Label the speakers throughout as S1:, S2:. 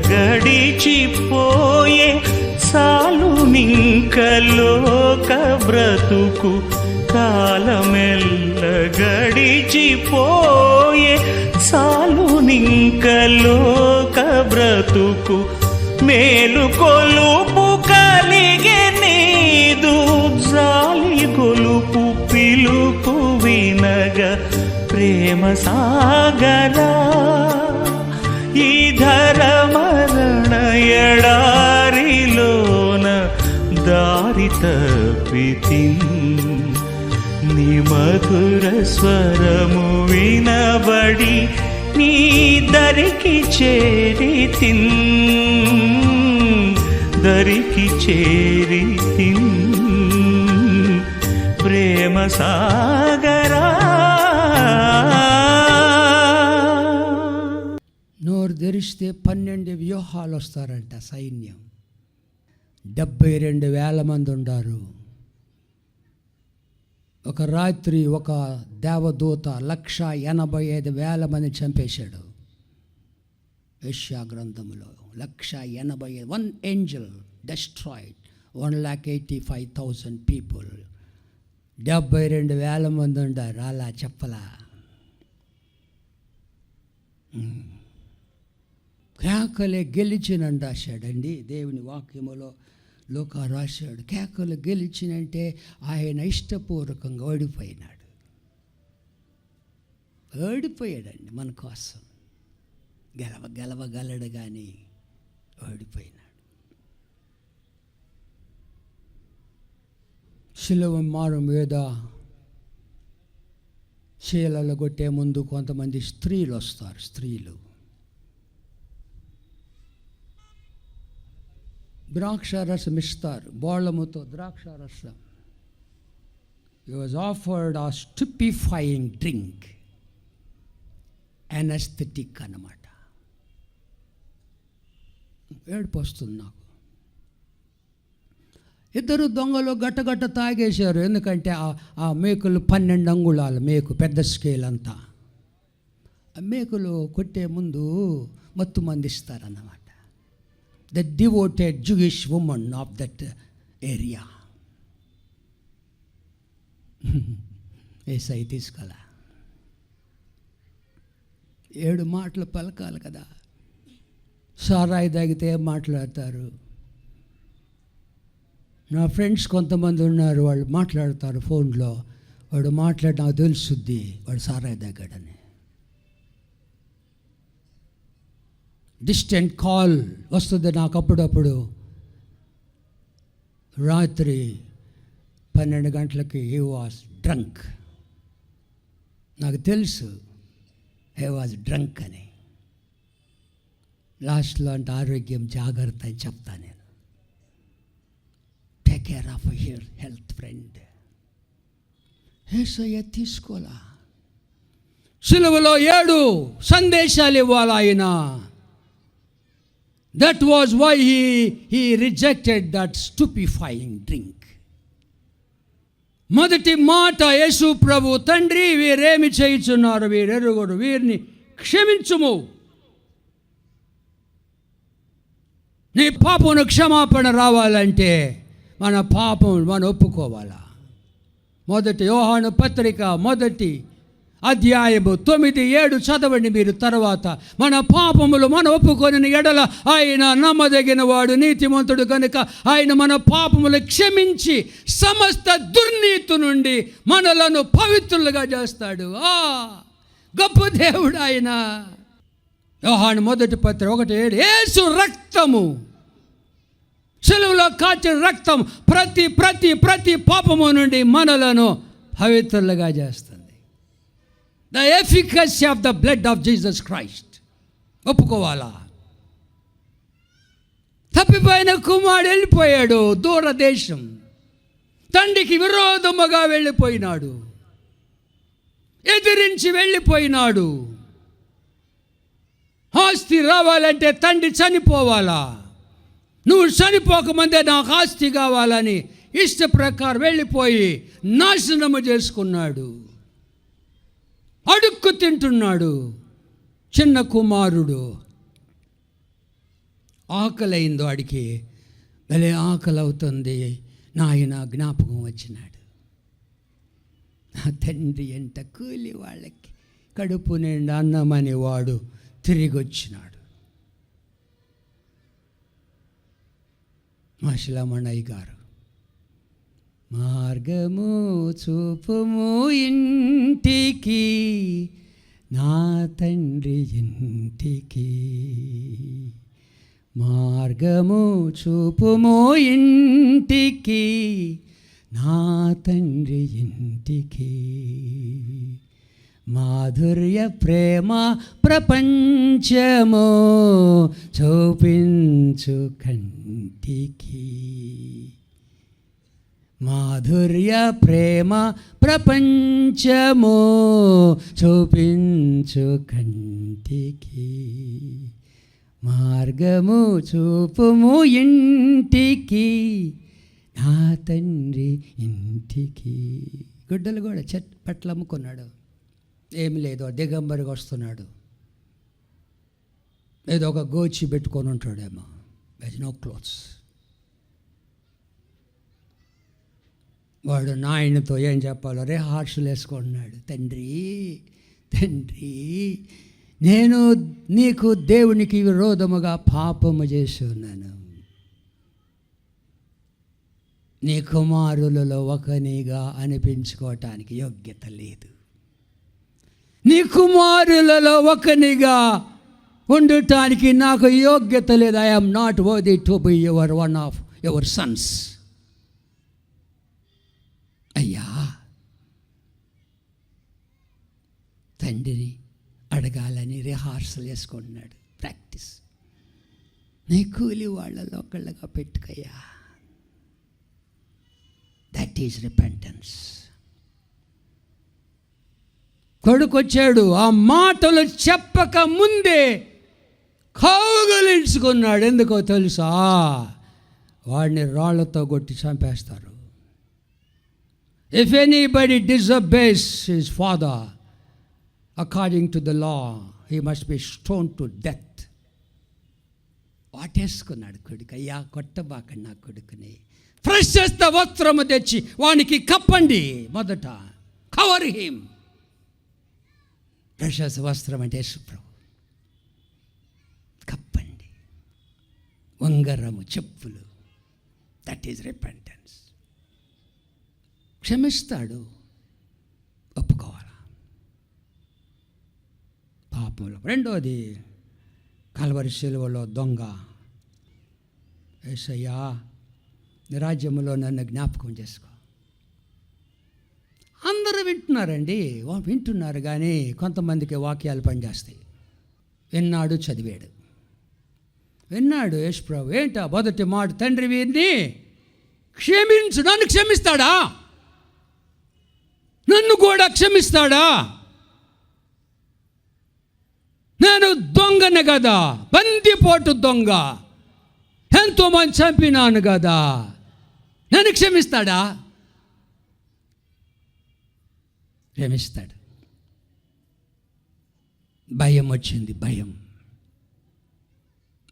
S1: గడిచిపోయే సాలునింక లోక బ్రతుకు కాలమెల్ల గడిచిపోయే సాలునింక లోక బ్రతుకు మేలు కొలుపు కలిగే నీదు జాలి కొలుపు పిలుపు వినగా ప్రేమ సాగరా ఈ ధరమరణ ఎడారిలోన దారి తప్పితి నీ మధుర స్వరము వినబడి నీ దరికి చేరితిన్ దరికి చేరితిన్ ప్రేమ సాగరా.
S2: నోరు తెరిస్తే 12 వ్యూహాలు వస్తారంట సైన్యం. 72,000 మంది ఉన్నారు. ఒక రాత్రి ఒక దేవదూత 185,000 మంది చంపేశాడు. యెషయా గ్రంథములో 185,000 వన్ ఏంజల్ డెస్ట్రాయిడ్ 185,000 పీపుల్. 72,000 మంది ఉన్నారు. అలా చెప్పలా కేకలే గెలిచినని రాశాడండి దేవుని వాక్యములో. లోక రాశాడు కేకలు గెలిచినంటే ఆయన ఇష్టపూర్వకంగా ఓడిపోయాడండి మన కోసం. గెలవగలడు కానీ ఓడిపోయినాడు. శిలువ మారు మీద చీలలు కొట్టే ముందు కొంతమంది స్త్రీలు వస్తారు. స్త్రీలు ద్రాక్షారసం ఇస్తారు, బోళముతో ద్రాక్షారసం. He was offered a stupefying drink, anesthetic అన్నమాట. ఏడుపు వస్తుంది నాకు. ఇద్దరు దొంగలు గట్టగట్ట తాగేశారు. ఎందుకంటే ఆ మేకులు 12 అంగుళాల మేకు, పెద్ద స్కేల్ అంతా. ఆ మేకులు కొట్టే ముందు మత్తు మందిస్తారన్నమాట. The devoted Jewish woman of that area. ఏసై తీసుకెళ్ళా 7 మాటలు పలకాలి కదా. సారాయి తాగితే మాట్లాడతారు. నా ఫ్రెండ్స్ కొంతమంది ఉన్నారు, వాళ్ళు మాట్లాడతారు ఫోన్లో. వాడు మాట్లాడి నాకు తెలుసుద్ది వాడు సారాయి తాగాడని. డిస్టెంట్ కాల్ వస్తుంది నాకు అప్పుడప్పుడు. రాత్రి 12 గంటలకి హీ వాజ్ డ్రంక్. నాకు తెలుసు హీ వాజ్ డ్రంక్ అని. లాస్ట్లో అంటే ఆరోగ్యం జాగ్రత్త అని చెప్తా నేను. Take care of your health friend. యేసయ్య తీసుకోలా. సిలువలో 7 సందేశాలు ఇవ్వాలి ఆయన. That was why he rejected that stupefying drink. మొదటి మాట యేసు ప్రభు, తండ్రి వీరేమి చేయుచున్నారు, వీరెరుగరు, వీరిని క్షమించుము. నీ పాపమును క్షమాపణ రావాలంటే మన పాపం మనం ఒప్పుకోవాలా. మొదటి యోహాను పత్రిక 1 అధ్యాయము 9-7 చదవండి మీరు. తర్వాత మన పాపములు మనం ఒప్పుకొని ఎడల ఆయన నమ్మదగిన వాడు, నీతిమంతుడు కనుక ఆయన మన పాపములు క్షమించి సమస్త దుర్నీతి నుండి మనలను పవిత్రులుగా చేస్తాడు. గొప్ప దేవుడు ఆయన. యోహాను 1 పత్రిక 1:7 యేసు రక్తము, సిలువలో కాచిన రక్తం ప్రతి పాపము నుండి మనలను పవిత్రులుగా చేస్తుంది. The efficacy of the blood of Jesus Christ. ఒప్పుకోవాలా. తప్పిపోయిన కుమారుడు వెళ్ళిపోయాడు దూరదేశం. తండ్రికి విరోధముగా వెళ్ళిపోయినాడు, ఎదిరించి వెళ్ళిపోయినాడు. ఆస్తి రావాలంటే తండ్రి చనిపోవాలా. నువ్వు చనిపోకముందే నాకు ఆస్తి కావాలని ఇష్ట ప్రకారం వెళ్ళిపోయి నాశనము చేసుకున్నాడు. అడుక్కు తింటున్నాడు చిన్న కుమారుడు. ఆకలి అయిందో వాడికి, భలే ఆకలి అవుతుంది, నాయన జ్ఞాపకం వచ్చినాడు. నా తండ్రి ఎంత కూలి వాళ్ళకి కడుపు నిండా అన్నమని వాడు తిరిగి వచ్చినాడు. మాషిలమణయ్య గారు, మార్గము చూపుము ఇంటికి, నా తండ్రి ఇంటికి, మార్గము చూపుము ఇంటికి, నా తండ్రి ఇంటికి, మాధుర్య ప్రేమ ప్రపంచము చూపించు కంటికి, మాధుర్య ప్రేమ ప్రపంచము చూపించు కంటికి, మార్గము చూపుము ఇంటికి, నా తండ్రి ఇంటికి. గుడ్డలు కూడా పట్ల అమ్ముకున్నాడు, ఏమి లేదు, దిగంబరిగా వస్తున్నాడు, ఏదో ఒక గోచి పెట్టుకొని ఉంటాడేమో, నో క్లోత్స్. వాడు నాయనతో ఏం చెప్పాలో హార్షులు వేసుకుంటున్నాడు. తండ్రి తండ్రి, నేను నీకు దేవునికి విరోధముగా పాపము చేసి ఉన్నాను, నీ కుమారులలో ఒకనిగా అనిపించుకోవటానికి యోగ్యత లేదు, నీ కుమారులలో ఒకనిగా ఉండటానికి నాకు యోగ్యత లేదు. I am not worthy to be one of your sons. అయ్యా, తండ్రిని అడగాలని రిహార్సల్ చేసుకుంటున్నాడు, ప్రాక్టీస్. నీ కూలి వాళ్ళలో ఒకళ్ళగా పెట్టుకయ్యా. That is repentance. కొడుకొచ్చాడు, ఆ మాటలు చెప్పక ముందే కౌగిలించుకున్నాడు. ఎందుకో తెలుసా? వాడిని రాళ్లతో కొట్టి చంపేస్తారు. If anybody disobeys his father according to the law, he must be stone to death. వాటేసుకున్నాడు కొడుకు. అయ్యా, కొట్టబాకండి నా కొడుకుని, ఫ్రెష్ చేస్తా వస్త్రము తెచ్చి వానికి కప్పండి. మొదట కవర్ హిమ్. ఫ్రెష్ వస్త్రం అంటే యేసుప్రభు, కప్పండి. ఉంగరము, చెప్పులు, దట్ ఈజ్ రిపెంటెన్స్. క్షమిస్తాడు, ఒప్పుకోవాలా పాపంలో. రెండోది, కల్వరి శిలువలో దొంగ. యేసయ్యా, నీ రాజ్యములో నన్ను జ్ఞాపకం చేసుకో. అందరూ వింటున్నారండి, వింటున్నారు, కానీ కొంతమందికి వాక్యాలు పనిచేస్తాయి. విన్నాడు, చదివాడు. విన్నాడు యేసుప్రభు, ఏంటా మొదటి మాట? తండ్రి వీరిని క్షమించు. నన్ను క్షమిస్తాడా? నన్ను కూడా క్షమిస్తాడా? నేను దొంగనే కదా, బందిపోటు దొంగ, ఎంతోమంది చంపినాను కదా, నన్ను క్షమిస్తాడా? క్షమిస్తాడు. భయం వచ్చింది, భయం.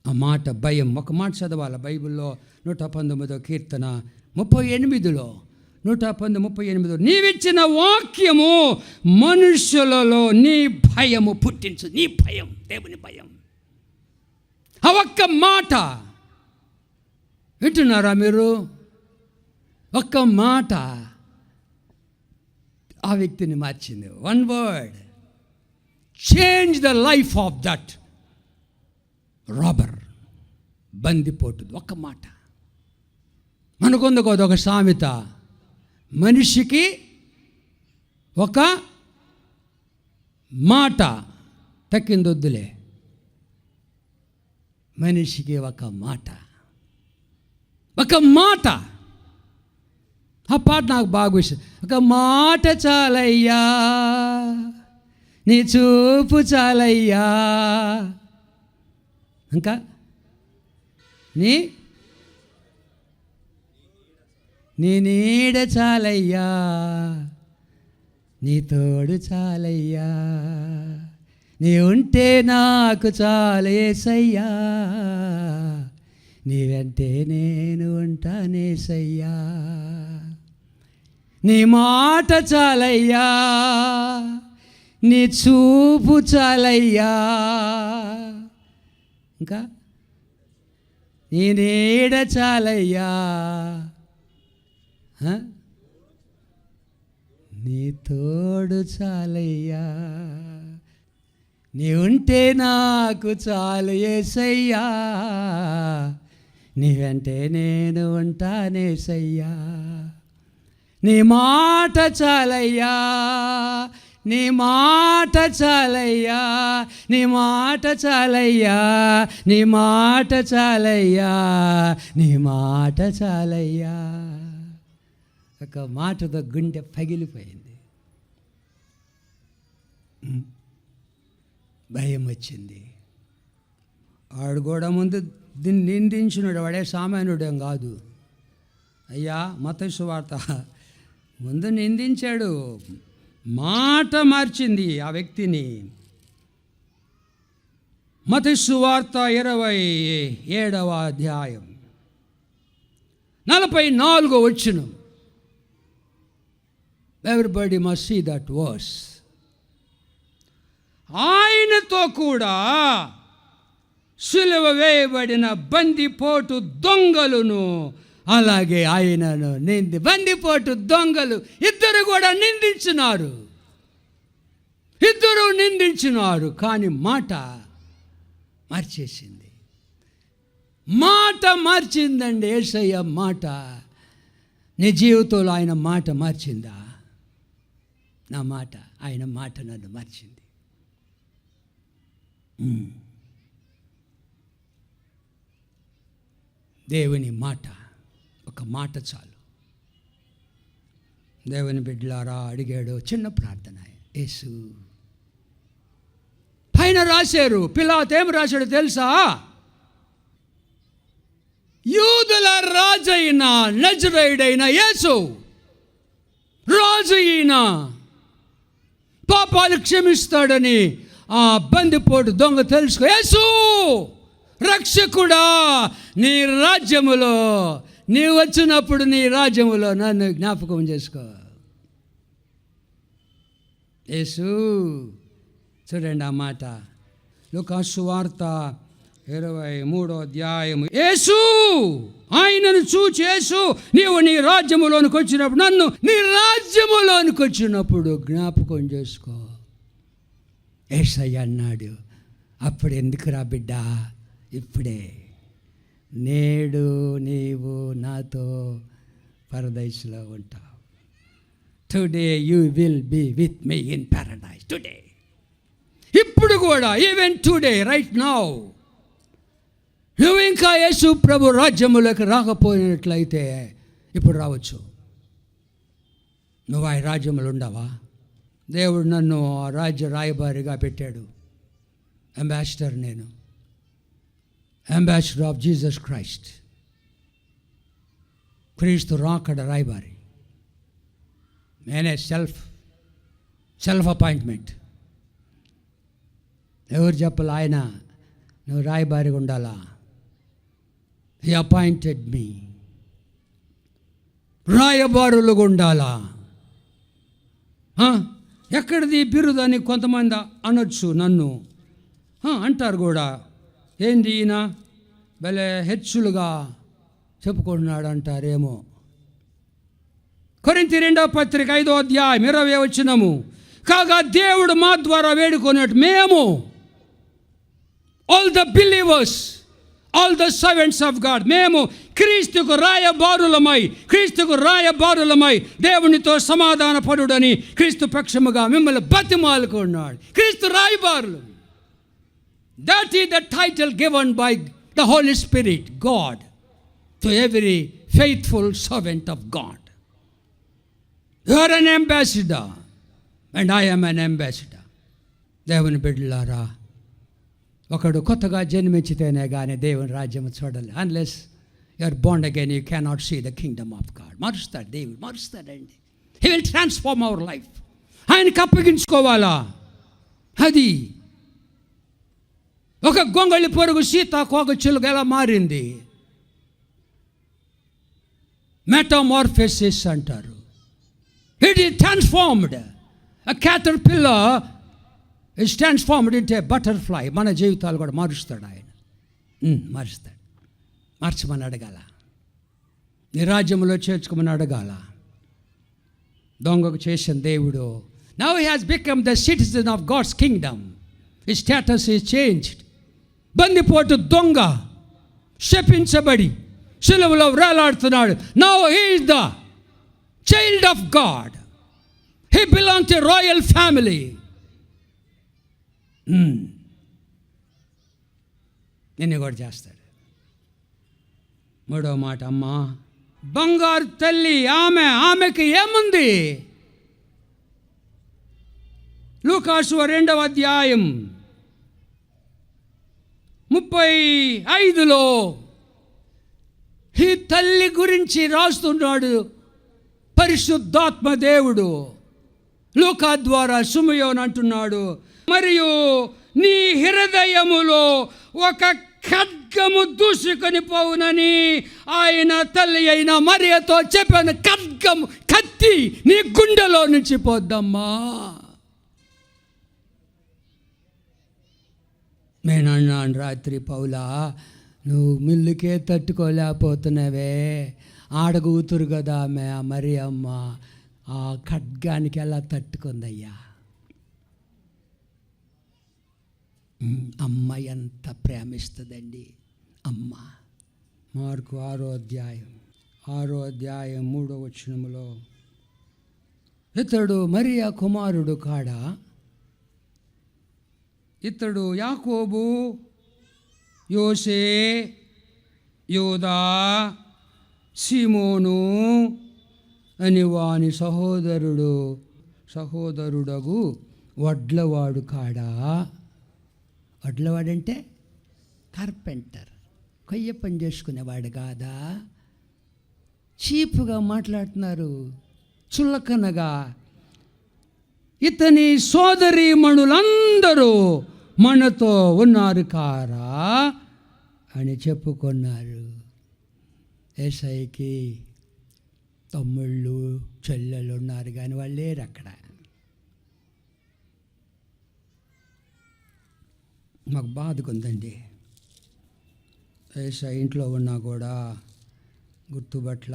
S2: ఆ మాట భయం. ఒక మాట చదవాలి బైబిల్లో, 119వ కీర్తన 38లో, 138 నీవిచ్చిన వాక్యము మనుషులలో నీ భయము పుట్టించు. నీ భయం, దేవుని భయం. ఆ ఒక్క మాట వింటున్నారా మీరు? ఒక్క మాట ఆ వ్యక్తిని మార్చింది. One word change the life of that robber, బందిపోటు. ఒక్క మాట. మనకుంది కదా ఒక సామెత, మనిషికి ఒక మాట తక్కిందొద్దులే, మనిషికి ఒక మాట, ఒక మాట. ఆ పాట నాకు బాగా ఇష్టం. ఒక మాట చాలయ్యా, నీ చూపు చాలయ్యా, ఇంకా నీ నీడ చాలయ్యా, నీ తోడు చాలయ్యా, నీ ఉంటే నాకు చాలు యేసయ్యా. నీ వెంటే నేను ఉంటానేసయ్యా, నీ మాట చాలయ్యా, నీ చూపు చాలయ్యా, ఇంకా నీ నీడ చాలయ్యా, నీ తోడు చాలయ్యా, నీ ఉంటే నాకు చాలు యేసయ్యా, నీ వెంటే నేను ఉంటానేసయ్యా, నీ మాట చాలయ్యా, నీ మాట చాలయ్యా, నీ మాట చాలయ్యా, నీ మాట చాలయ్యా, నీ మాట చాలయ్యా. ఒక మాటతో గుండె పగిలిపోయింది, భయం వచ్చింది. వాడు కూడా ముందు దీన్ని నిందించినాడు, వాడే సామాన్యుడేం కాదు. అయ్యా మత్తయి సువార్త ముందు నిందించాడు, మాట మార్చింది ఆ వ్యక్తిని. మత్తయి సువార్త 27వ అధ్యాయం 44వ వచనం. Everybody must see that verse. ఆయనతో కూడా సిలువ వేయబడిన బందిపోటు దొంగలును అలాగే ఆయనను బందిపోటు దొంగలు ఇద్దరు కూడా నిందించినారు, ఇద్దరు నిందించినారు. కానీ మాట మార్చేసింది, మాట మార్చిందండి యేసయ్య మాట. నీ జీవితంలో ఆయన మాట మార్చిందా? నా మాట, ఆయన మాట నన్ను మార్చింది. దేవుని మాట, ఒక మాట చాలు. దేవుని బిడ్డలారా అడిగాడు చిన్న ప్రార్థన. యేసు పైన రాశారు, పిలాతు ఏం రాశాడు తెలుసా? యూదుల రాజైన నజరేయుడైన యేసు, రాజు ఈయన, పాపాలు క్షమిస్తాడని ఆ బందిపోటు దొంగ తెలుసుకో. యేసు రక్షకుడా, నీ రాజ్యములో నీ వచ్చినప్పుడు నీ రాజ్యములో నన్ను జ్ఞాపకం చేసుకో. యేసు చూడండి ఆ మాట, లూకాసు సువార్త 23వ అధ్యాయము. యేసు ఆయనను చూచి, యేసు నీవు నీ రాజ్యములోనికి వచ్చినప్పుడు, నన్ను నీ రాజ్యములోనికి వచ్చినప్పుడు జ్ఞాపకం చేసుకో. యేసయ్య అన్నాడు, అప్పుడు ఎందుకురా బిడ్డ, ఇప్పుడే, నేడు నీవు నాతో పరదైస్లో ఉంటావు. Today you will be with me in paradise. Today, ఇప్పుడు కూడా, ఈవెన్ టుడే, రైట్ నౌ. నువ్వు ఇంకా యేసు ప్రభు రాజ్యములోకి రాకపోయినట్లయితే ఇప్పుడు రావచ్చు. నువ్వు ఆ రాజ్యములు ఉండవా? దేవుడు నన్ను ఆ రాజ్య రాయబారిగా పెట్టాడు. అంబాసిడర్, నేను అంబాసిడర్ ఆఫ్ జీసస్ క్రైస్ట్, క్రీస్తు రాకడ రాయబారి. నేనే సెల్ఫ్ అపాయింట్మెంట్. ఎవరు చెప్పాలి? ఆయన, నువ్వు రాయబారిగా ఉండాలా. హీ అపాయింటెడ్ మీ. రాయబారులుగా ఉండాలా. ఎక్కడిది బిరుదు అని కొంతమంది అనొచ్చు, నన్ను అంటారు కూడా. ఏంది ఈయన భలే హెచ్చులుగా చెప్పుకుంటున్నాడు అంటారేమో. కొరింథీ 2వ పత్రిక 5వ అధ్యాయం 20వ వచనము. కాగా దేవుడు మా ద్వారా వేడుకొనేట్టు మేము, all the believers, all the servants of God, మేము క్రీస్తుకు రాయబారులమై దేవునితో సమాధాన పడుడని క్రీస్తు పక్షముగా మిమ్మల్ని బతిమాలుకున్నాడు. క్రీస్తు రాయబారులు. That is the title given by the Holy Spirit, God, to every faithful servant of God. You are an ambassador and I am an ambassador. దేవుని బిడ్డలారా, ఒకడు కొత్తగా జన్మించితేనే కానీ దేవుని రాజ్యం చూడాలి. Unless you are born again you cannot see the kingdom of God. మారుస్తాడు దేవుడు, మారుస్తాడండి. He will transform our life. ఆయనకి అప్పగించుకోవాలా. అది ఒక గొంగళి పొరుగు సీతాకోక చిలుక ఎలా మారింది. మెటామార్ఫెసిస్ అంటారు. It is transformed. A caterpillar is transformed into a butterfly. మన జీవితాలు కూడా మారుస్తాడు ఆయన. మారుస్తాడు. మార్చమని అడగాల, నీ రాజ్యంలో చేర్చుకోమని అడగాల. దొంగకు చేసిన దేవుడు now he has become the citizen of God's kingdom. His status is changed. బందిపోటు దొంగ శపించబడి శిలువలో వేలాడుతున్నాడు. Now he is the child of God. He belong to royal family. నిన్ను కూడా చేస్తాడు. మూడో మాట, అమ్మా బంగారు తల్లి ఆమెకి ఏముంది? లూకాసు 2వ అధ్యాయం 35లో ఈ తల్లి గురించి రాస్తున్నాడు పరిశుద్ధాత్మ దేవుడు. లూకా ద్వారా సిమెయోను అంటున్నాడు, మరియు నీ హృదయములో ఒక ఖడ్గము దూసుకొని పోవునని ఆయన తల్లి అయిన మరియతో చెప్పాను. ఖడ్గము, కత్తి నీ గుండెలో నుంచి పోద్దమ్మా. నేను అన్నాను రాత్రి, పౌలా నువ్వు మిల్లుకే తట్టుకోలేకపోతున్నావే, ఆడగూతురు కదా మరి అమ్మ ఆ ఖడ్గానికి ఎలా తట్టుకుందయ్యా. అమ్మ ఎంత ప్రేమిస్తుందండి అమ్మ. మార్కు 6వ అధ్యాయం 3వ వచనములో, ఇతడు మరియా కుమారుడు కాడా? ఇతడు యాకోబు, యోసే, యోదా, సీమోను అని వాని సహోదరుడగు వడ్లవాడు కాడా? వడ్లవాడంటే కార్పెంటర్, కొయ్య పని చేసుకునేవాడు కాదా? చీపుగా మాట్లాడుతున్నారు, చులకనగా. ఇతని సోదరీమణులందరూ మనతో ఉన్నారు కారా అని చెప్పుకున్నారు. యేసయ్యకి తమ్ముళ్ళు చెల్లెలు ఉన్నారు కానీ వాళ్ళు లేరు అక్కడ. మాకు బాధగా ఉందండి. యేసయ్య ఇంట్లో ఉన్నా కూడా గుర్తుపట్ల.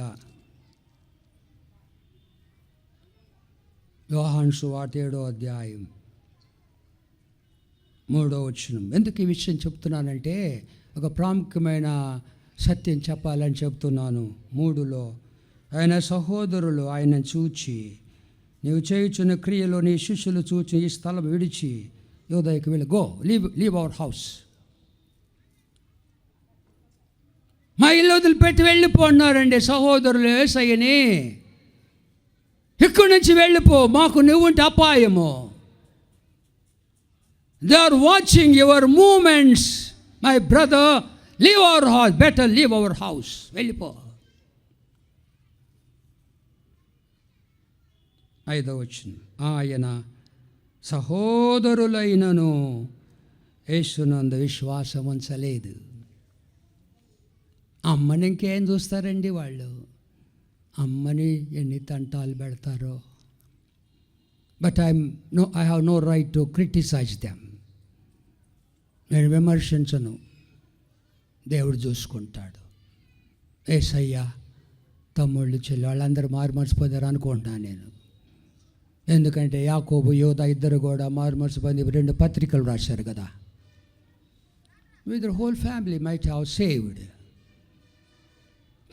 S2: యోహాను సువార్త 7వ అధ్యాయం 3వ వచనం. ఎందుకు ఈ విషయం చెప్తున్నానంటే ఒక ప్రాముఖ్యమైన సత్యం చెప్పాలని చెప్తున్నాను. 3లో ఆయన సహోదరులు ఆయన చూచి, నీవు చేయుచున్న క్రియలో నీ శిష్యులు చూచి ఈ స్థలం విడిచి యోదయకు వెళ్ళి గో లీవ్ అవర్ హౌస్. మా ఇల్లు వదిలిపెట్టి వెళ్ళిపోన్నారండి సహోదరులు యేసయ్యని. ఇక్కడి నుంచి వెళ్ళిపో, మాకు నువ్వుంటే అపాయము. They are watching your moments my brother. Leave our house, better leave our house. వెళ్ళిపో. 5వ వచనం, ఆయన సహోదరులైనను యేసునందు విశ్వాసం ఉంచలేదు. అమ్మని ఇంకేం చూస్తారండి వాళ్ళు? అమ్మని ఎన్ని తంటాలు పెడతారో. But I have no right to criticise them. నేను విమర్శించను, దేవుడు చూసుకుంటాడు. యేసయ్య తమ్ముళ్ళు చెల్లి వాళ్ళందరూ మారుమర్చిపోతారు అనుకుంటున్నాను నేను. ఎందుకంటే యాకోబు, యోదా ఇద్దరు కూడా మారుమర్చిపోయి 2 పత్రికలు రాశారు కదా. With whole family might have saved.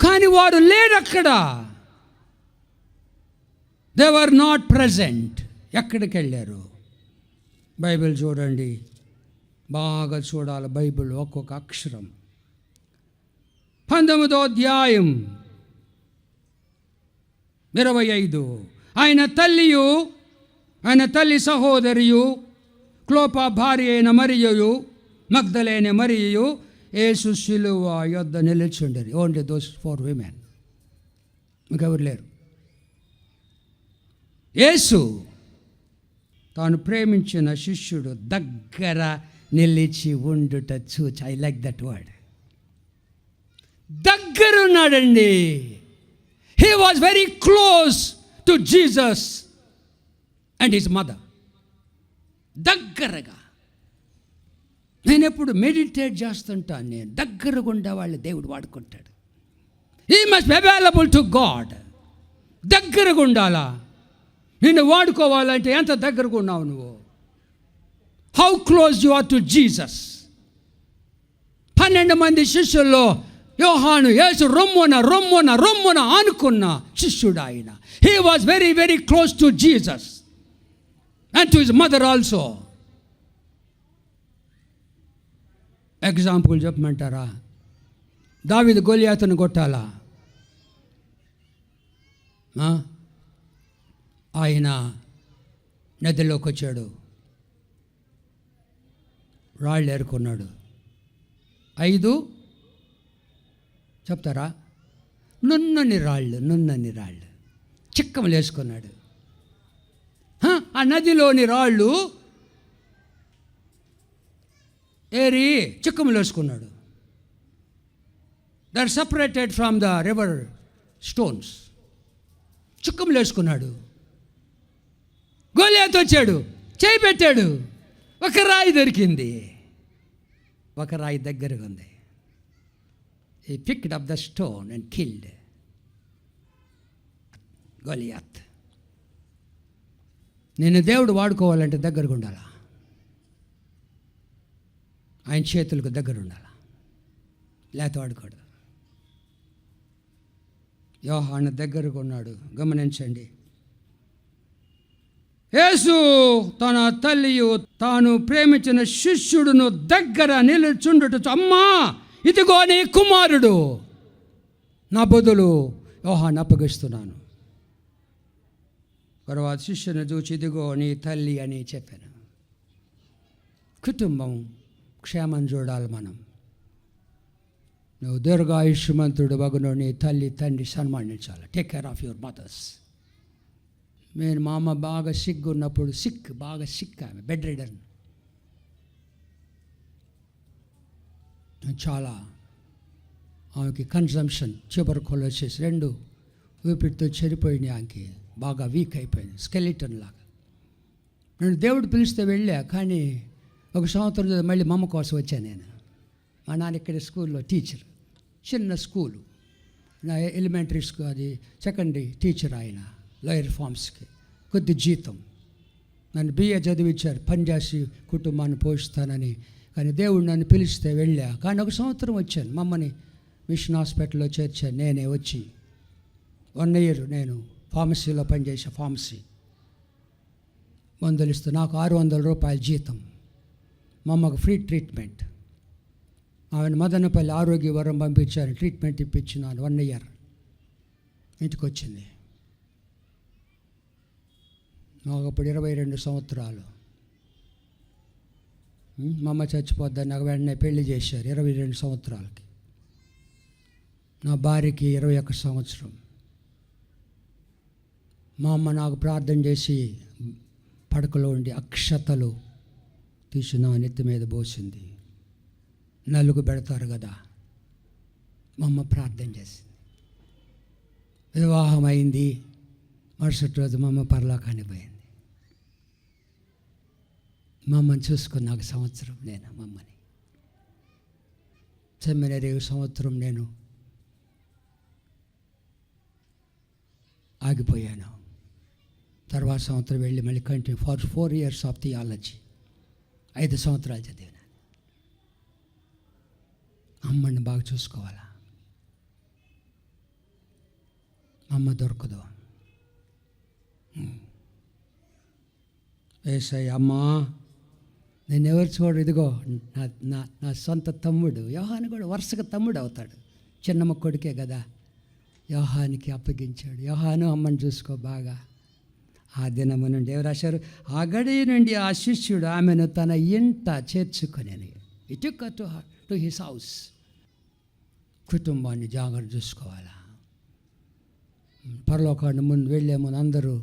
S2: కానీ వారు లేరు అక్కడ. They were not present. ఎక్కడికి వెళ్ళారు? బైబిల్ చూడండి, బాగా చూడాలి బైబిల్ ఒక్కొక్క అక్షరం. 19వ అధ్యాయం 25. ఆయన తల్లి సహోదరియు క్లోపా భార్య అయిన మరియయు మగ్దలేని మరియయు యేసు శిలువ యొద్ద నిలిచుండేది. ఓన్లీ దోస్ 4 women, ఇంకెవరు లేరు. యేసు తాను ప్రేమించిన శిష్యుడు దగ్గర నిలిచి ఉండుట చూచి, ఐ లైక్ దట్ వర్డ్, దగ్గరున్నాడండి. He was very close to Jesus and his mother. దగ్గరగా. నేను ఎప్పుడు మెడిటేట్ చేస్తుంటాను. నేను దగ్గరగా ఉండేవాళ్ళు దేవుడు వాడుకుంటాడు. He must be available to God. దగ్గరగా ఉండాలా. నిన్ను వాడుకోవాలంటే ఎంత దగ్గరగా ఉన్నావు నువ్వు? How close you are to Jesus. 12 మంది శిష్యుల్లో యోహాను యేసు రొమ్మున అనుకున్న శిష్యుడు ఆయన. He was very very close to Jesus and to his mother also. Example చెప్పమంటారా? దావీదు గొలియాతును కొట్టాలా? ఆయన నదిలోకి వచ్చాడు, రాళ్ళు ఏరుకున్నాడు. 5 చెప్తారా? నున్నని రాళ్ళు చిక్కములు వేసుకున్నాడు. ఆ నదిలోని రాళ్ళు ఏరి చిక్కములు వేసుకున్నాడు. They are separated from the river stones. చిక్కములు వేసుకున్నాడు. గొలియాతు వచ్చాడు, చేయి పెట్టాడు, ఒక రాయి దొరికింది. ఒక రాయి దగ్గరగా ఉంది. He picked up the stone and killed Goliath. నేను దేవుడు వాడుకోవాలంటే దగ్గరగా ఉండాలా. ఆయన చేతులకు దగ్గర ఉండాలా, లేకపోతే వాడుకోడు. యోహాను దగ్గరగా ఉన్నాడు. గమనించండి. యేసు తన తల్లియు తాను ప్రేమించిన శిష్యుడును దగ్గర నిలుచుండుట, అమ్మా ఇదిగో నీ కుమారుడు, నా బదులు యోహాను అప్పగిస్తున్నాను. తర్వాత శిష్యుని చూచి ఇదిగో నీ తల్లి అని చెప్పాను. కుటుంబం క్షేమం చూడాలి మనం. నువ్వు దీర్ఘాయుష్మంతుడు వగును, నీ తల్లి తండ్రి సన్మానించాలి. Take care of your mothers. మా అమ్మ బాగా ఉన్నప్పుడు బాగా సిక్, ఆమె బెడ్ రిడన్. చాలా ఆమెకి కన్సంప్షన్, ట్యూబర్కులోసిస్ 2 ఊపిరితో చెడిపోయినాయి. ఆమెకి బాగా వీక్ అయిపోయింది, స్కెలిటన్ లాగా. నేను దేవుడు పిలిస్తే వెళ్ళా, కానీ 1 సంవత్సరం మళ్ళీ మా అమ్మ కోసం వచ్చాను నేను. మా నాన్న ఇక్కడ స్కూల్లో టీచర్, చిన్న స్కూలు, నా ఎలిమెంటరీ స్కూల్, అది సెకండరీ టీచర్ ఆయన, లోయర్ ఫార్మ్స్కి, కొద్ది జీతం. నన్ను BA చదివించారు, పనిచేసి కుటుంబాన్ని పోషిస్తానని. కానీ దేవుడు నన్ను పిలిస్తే వెళ్ళా, కానీ 1 సంవత్సరం వచ్చాను. మా అమ్మని మిషన్ హాస్పిటల్లో చేర్చాను నేనే వచ్చి. 1 year నేను ఫార్మసీలో పనిచేసా. ఫార్మసీ మందులు ఇస్తూ నాకు 600 రూపాయల జీతం. మా అమ్మకు ఫ్రీ ట్రీట్మెంట్. ఆమెను మదనపల్లి ఆరోగ్యవరం పంపించాను, ట్రీట్మెంట్ ఇప్పించినాను. 1 year ఇంటికి వచ్చింది. నాకు అప్పుడు 22 సంవత్సరాలు. మా అమ్మ చచ్చిపోద్దని నాకు వెంటనే పెళ్లి చేశారు 22 సంవత్సరాలకి. నా భార్యకి 21 సంవత్సరం. మా అమ్మ నాకు ప్రార్థన చేసి పడకలో ఉండి అక్షతలు తీసి నా నెత్తి మీద పోసింది. నలుగు పెడతారు కదా, మా అమ్మ ప్రార్థన చేసింది. వివాహం అయింది. మరుసటి రోజు మా అమ్మ పరలోకానికి పోయింది. మా అమ్మని చూసుకుని 1 సంవత్సరం నేను మా అమ్మని సెమినరీ 1 సంవత్సరం నేను ఆగిపోయాను. తర్వాత సంవత్సరం వెళ్ళి మళ్ళీ continue for 4 years of theology. 5 సంవత్సరాలు చదివాను. అమ్మని బాగా చూసుకోవాలా. అమ్మ దొరకదు. ఏసయ్య, అమ్మా నేను ఎవరు చూడు, ఇదిగో నా సొంత తమ్ముడు యోహాను కూడా వరుసగా తమ్ముడు అవుతాడు. చిన్నమ్మ కొడుకే కదా, యోహానికి అప్పగించాడు. యోహాను అమ్మని చూసుకో బాగా. ఆ దినము నుండి ఎవరు రాశారు? ఆ గడి నుండి ఆ శిష్యుడు ఆమెను తన ఇంట చేర్చుకొని ఇటుక టు హిస్ హౌస్. కుటుంబాన్ని జాగ్రత్త చూసుకోవాలా. పరలోకాన్ని ముందు వెళ్ళే ముందు అందరూ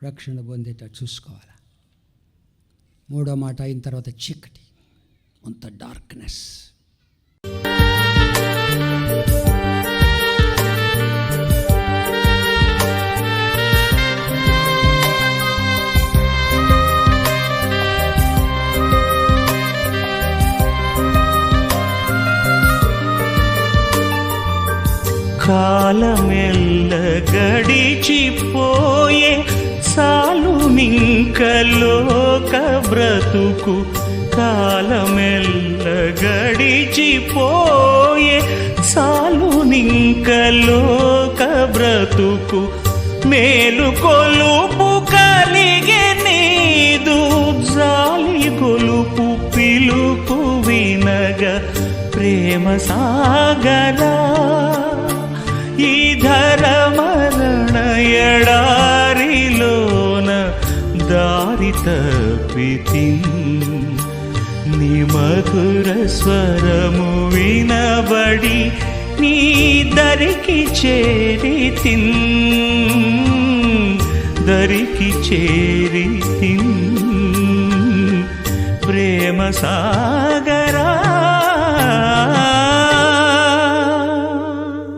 S2: రక్షణ పొందేటట్టు చూసుకోవాలా. 3వ మాట అయిన తర్వాత చీకటి, అంత డార్క్నెస్.
S1: కాలమెల్ల గడిచిపోయే సాలు నింకలోక బ్రతుకు కాలమెల్ల గడిచిపోయే సాలు నింకలోక బ్రతుకు మేలు కొలుపు కలిగే నీదు జాలి కొలుపు పిలుపు వినగ ప్రేమ సాగరా ఈ ధరమరణ ఎడారిలోన దారి తప్పితి నీ మధుర స్వరము వినబడి నీ దరికి చేరి ప్రేమ సా